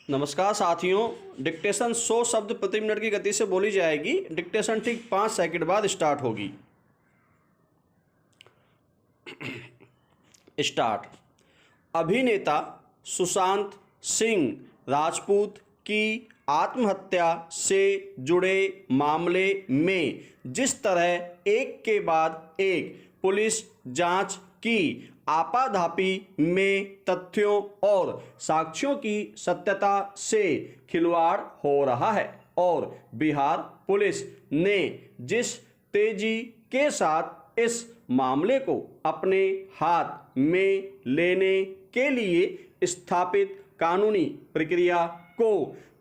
नमस्कार साथियों। डिक्टेशन 100 शब्द प्रति मिनट की गति से बोली जाएगी। डिक्टेशन ठीक 5 सेकंड बाद स्टार्ट होगी। स्टार्ट। अभिनेता सुशांत सिंह राजपूत की आत्महत्या से जुड़े मामले में जिस तरह एक के बाद एक पुलिस जांच की आपाधापी में तथ्यों और साक्ष्यों की सत्यता से खिलवाड़ हो रहा है और बिहार पुलिस ने जिस तेजी के साथ इस मामले को अपने हाथ में लेने के लिए स्थापित कानूनी प्रक्रिया को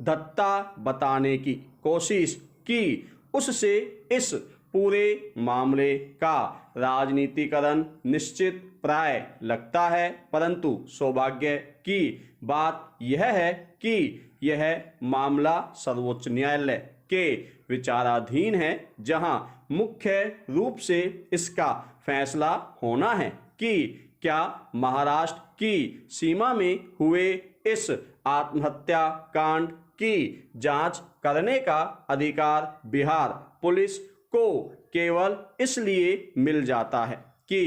धत्ता बताने की कोशिश की, उससे इस पूरे मामले का राजनीतिकरण निश्चित प्राय लगता है। परंतु सौभाग्य की बात यह है कि यह मामला सर्वोच्च न्यायालय के विचाराधीन है, जहां मुख्य रूप से इसका फैसला होना है कि क्या महाराष्ट्र की सीमा में हुए इस आत्महत्या कांड की जांच करने का अधिकार बिहार पुलिस को केवल इसलिए मिल जाता है कि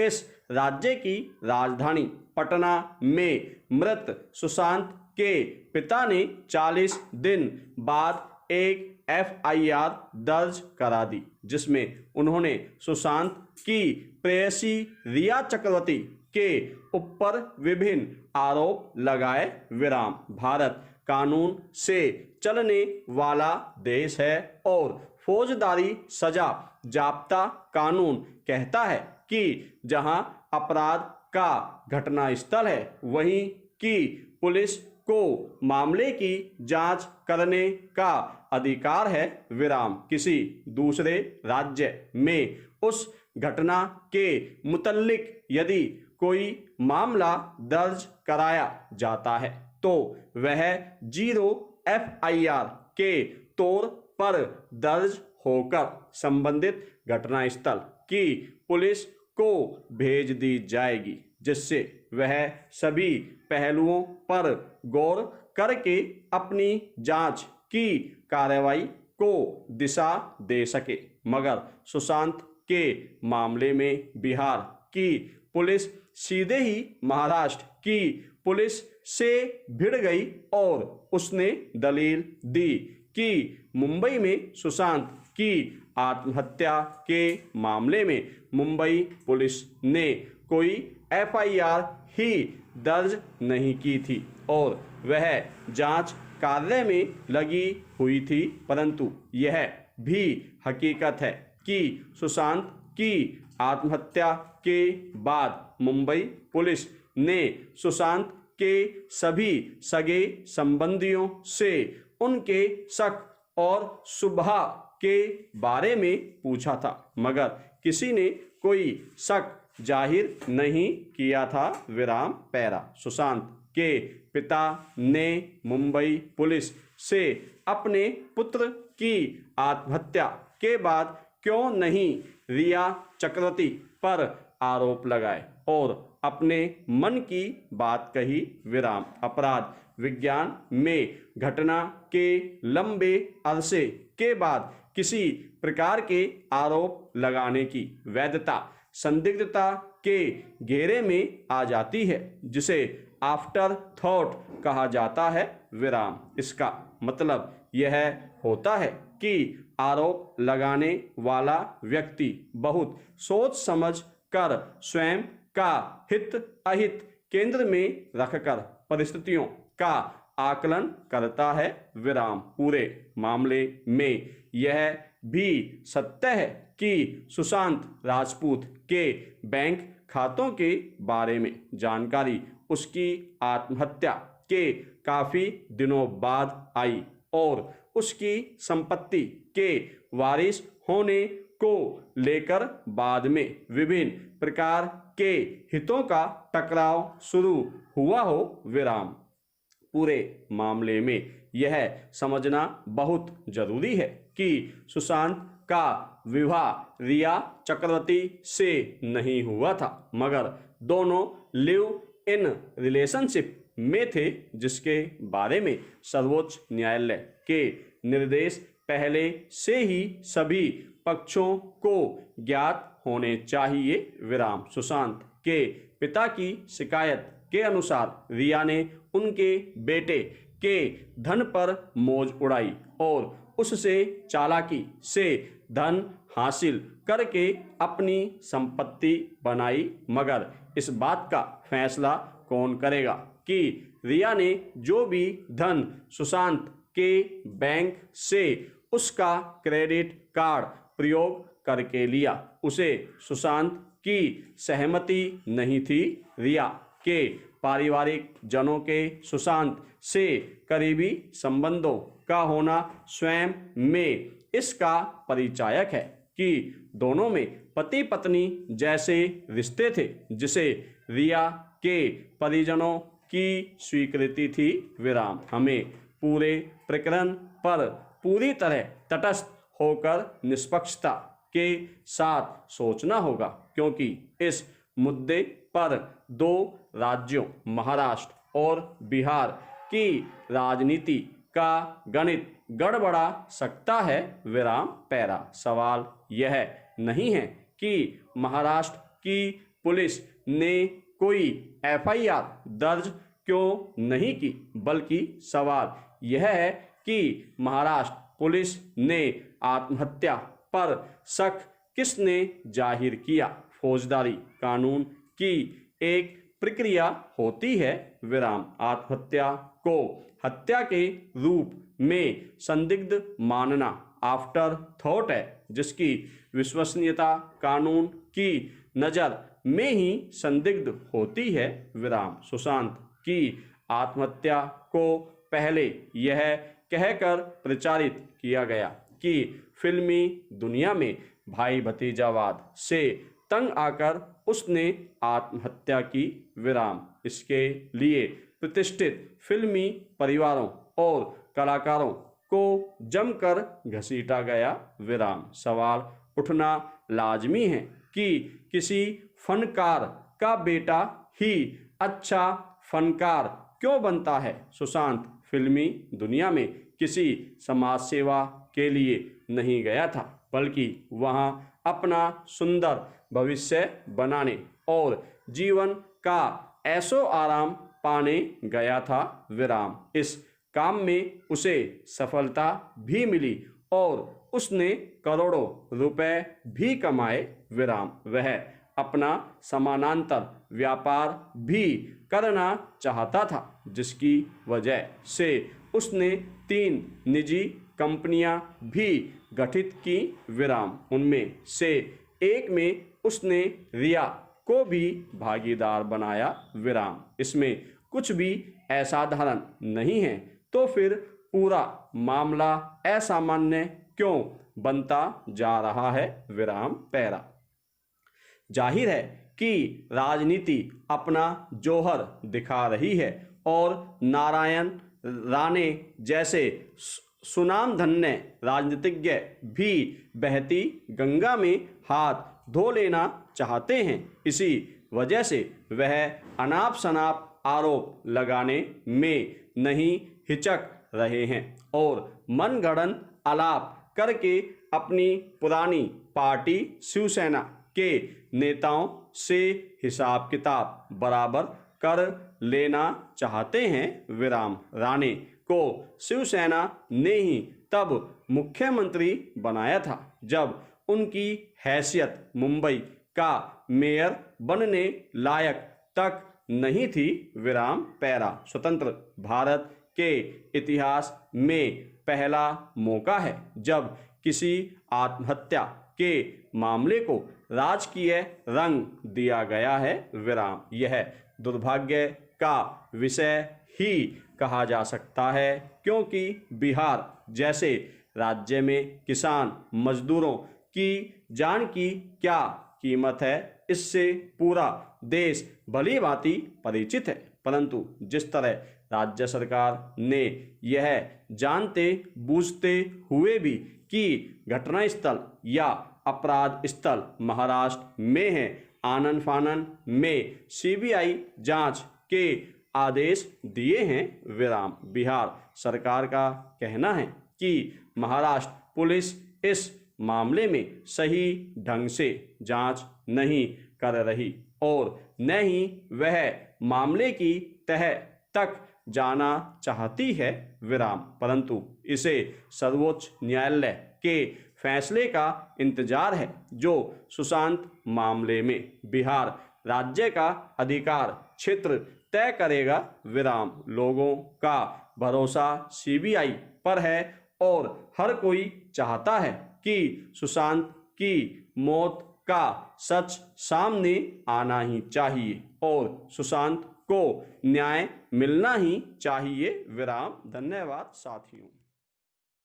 इस राज्य की राजधानी पटना में मृत सुशांत के पिता ने 40 दिन बाद एक FIR दर्ज करा दी, जिसमें उन्होंने सुशांत की प्रेयसी रिया चक्रवर्ती के ऊपर विभिन्न आरोप लगाए। विराम। भारत कानून से चलने वाला देश है और फौजदारी सजा जाब्ता कानून कहता है कि जहां अपराध का घटनास्थल है वहीं की पुलिस को मामले की जांच करने का अधिकार है। विराम। किसी दूसरे राज्य में उस घटना के मुतल्लिक यदि कोई मामला दर्ज कराया जाता है तो वह 0 FIR के तौर पर दर्ज होकर संबंधित घटनास्थल की पुलिस को भेज दी जाएगी, जिससे वह सभी पहलुओं पर गौर करके अपनी जांच की कार्रवाई को दिशा दे सके। मगर सुशांत के मामले में बिहार की पुलिस सीधे ही महाराष्ट्र की पुलिस से भिड़ गई और उसने दलील दी कि मुंबई में सुशांत की आत्महत्या के मामले में मुंबई पुलिस ने कोई FIR ही दर्ज नहीं की थी और वह जांच कार्य में लगी हुई थी। परंतु यह भी हकीकत है कि सुशांत की आत्महत्या के बाद मुंबई पुलिस ने सुशांत के सभी सगे संबंधियों से उनके शक और शुबहा के बारे में पूछा था, मगर किसी ने कोई शक जाहिर नहीं किया था। विराम। पैरा। सुशांत के पिता ने मुंबई पुलिस से अपने पुत्र की आत्महत्या के बाद क्यों नहीं रिया चक्रवर्ती पर आरोप लगाए और अपने मन की बात कही। विराम। अपराध विज्ञान में घटना के लंबे अरसे के बाद किसी प्रकार के आरोप लगाने की वैधता संदिग्धता के घेरे में आ जाती है, जिसे आफ्टर थॉट कहा जाता है। विराम। इसका मतलब यह होता है कि आरोप लगाने वाला व्यक्ति बहुत सोच समझ कर स्वयं का हित अहित केंद्र में रखकर परिस्थितियों का आकलन करता है। विराम। पूरे मामले में यह भी सत्य है कि सुशांत राजपूत के बैंक खातों के बारे में जानकारी उसकी आत्महत्या के काफी दिनों बाद आई और उसकी संपत्ति के वारिस होने को लेकर बाद में विभिन्न प्रकार के हितों का टकराव शुरू हुआ हो। विराम। पूरे मामले में यह समझना बहुत जरूरी है कि सुशांत का विवाह रिया चक्रवर्ती से नहीं हुआ था, मगर दोनों लिव इन रिलेशनशिप में थे, जिसके बारे में सर्वोच्च न्यायालय के निर्देश पहले से ही सभी पक्षों को ज्ञात होने चाहिए। विराम। सुशांत के पिता की शिकायत के अनुसार रिया ने उनके बेटे के धन पर मौज उड़ाई और उससे चालाकी से धन हासिल करके अपनी संपत्ति बनाई, मगर इस बात का फैसला कौन करेगा कि रिया ने जो भी धन सुशांत के बैंक से उसका क्रेडिट कार्ड प्रयोग करके लिया, उसे सुशांत की सहमति नहीं थी। रिया के पारिवारिक जनों के सुशांत से करीबी संबंधों का होना स्वयं में इसका परिचायक है कि दोनों में पति पत्नी जैसे रिश्ते थे, जिसे रिया के परिजनों की स्वीकृति थी। विराम। हमें पूरे प्रकरण पर पूरी तरह तटस्थ होकर निष्पक्षता के साथ सोचना होगा, क्योंकि इस मुद्दे पर दो राज्यों महाराष्ट्र और बिहार की राजनीति का गणित गड़बड़ा सकता है। विराम। पैरा। सवाल यह नहीं है कि महाराष्ट्र की पुलिस ने कोई एफआईआर दर्ज क्यों नहीं की, बल्कि सवाल यह है कि महाराष्ट्र पुलिस ने आत्महत्या पर शक किसने जाहिर किया। फौजदारी कानून की एक प्रक्रिया होती है। विराम। आत्महत्या को हत्या के रूप में संदिग्ध मानना आफ्टर थॉट है, जिसकी विश्वसनीयता कानून की नज़र में ही संदिग्ध होती है। विराम। सुशांत की आत्महत्या को पहले यह कहकर प्रचारित किया गया कि फिल्मी दुनिया में भाई भतीजावाद से तंग आकर उसने आत्महत्या की। विराम। इसके लिए प्रतिष्ठित फिल्मी परिवारों और कलाकारों को जमकर घसीटा गया। विराम। सवाल उठना लाजमी है कि किसी फनकार का बेटा ही अच्छा फनकार क्यों बनता है। सुशांत फिल्मी दुनिया में किसी समाज सेवा के लिए नहीं गया था, बल्कि वहां अपना सुंदर भविष्य बनाने और जीवन का ऐशो आराम पाने गया था। विराम। इस काम में उसे सफलता भी मिली और उसने करोड़ों रुपए भी कमाए। विराम। वह अपना समानांतर व्यापार भी करना चाहता था, जिसकी वजह से उसने 3 निजी कंपनियां भी गठित की। विराम। उनमें से एक में उसने रिया को भी भागीदार बनाया। विराम। इसमें कुछ भी असाधारण नहीं है, तो फिर पूरा मामला असामान्य क्यों बनता जा रहा है। विराम। पैरा। जाहिर है कि राजनीति अपना जौहर दिखा रही है और नारायण राणे जैसे सुनामधन्य राजनीतिज्ञ भी बहती गंगा में हाथ धो लेना चाहते हैं। इसी वजह से वह अनाप शनाप आरोप लगाने में नहीं हिचक रहे हैं और मनगढ़ंत आलाप करके अपनी पुरानी पार्टी शिवसेना के नेताओं से हिसाब किताब बराबर कर लेना चाहते हैं। विराम। राणे को शिवसेना ने ही तब मुख्यमंत्री बनाया था जब उनकी हैसियत मुंबई का मेयर बनने लायक तक नहीं थी। विराम। पैरा। स्वतंत्र भारत के इतिहास में पहला मौका है जब किसी आत्महत्या के मामले को राजकीय रंग दिया गया है। विराम। यह दुर्भाग्य का विषय ही कहा जा सकता है, क्योंकि बिहार जैसे राज्य में किसान मजदूरों की जान की क्या कीमत है, इससे पूरा देश भली भांति परिचित है। परंतु जिस तरह राज्य सरकार ने यह जानते बूझते हुए भी कि घटनास्थल या अपराध स्थल महाराष्ट्र में है, आनन फानन में सीबीआई जांच के आदेश दिए हैं विराम। बिहार सरकार का कहना है कि महाराष्ट्र पुलिस इस मामले में सही ढंग से जांच नहीं कर रही और न ही वह मामले की तह तक जाना चाहती है विराम, परंतु इसे सर्वोच्च न्यायालय के फैसले का इंतजार है जो सुशांत मामले में बिहार राज्य का अधिकार क्षेत्र तय करेगा विराम। लोगों का भरोसा सीबीआई पर है और हर कोई चाहता है कि सुशांत की मौत का सच सामने आना ही चाहिए और सुशांत को न्याय मिलना ही चाहिए विराम। धन्यवाद साथियों।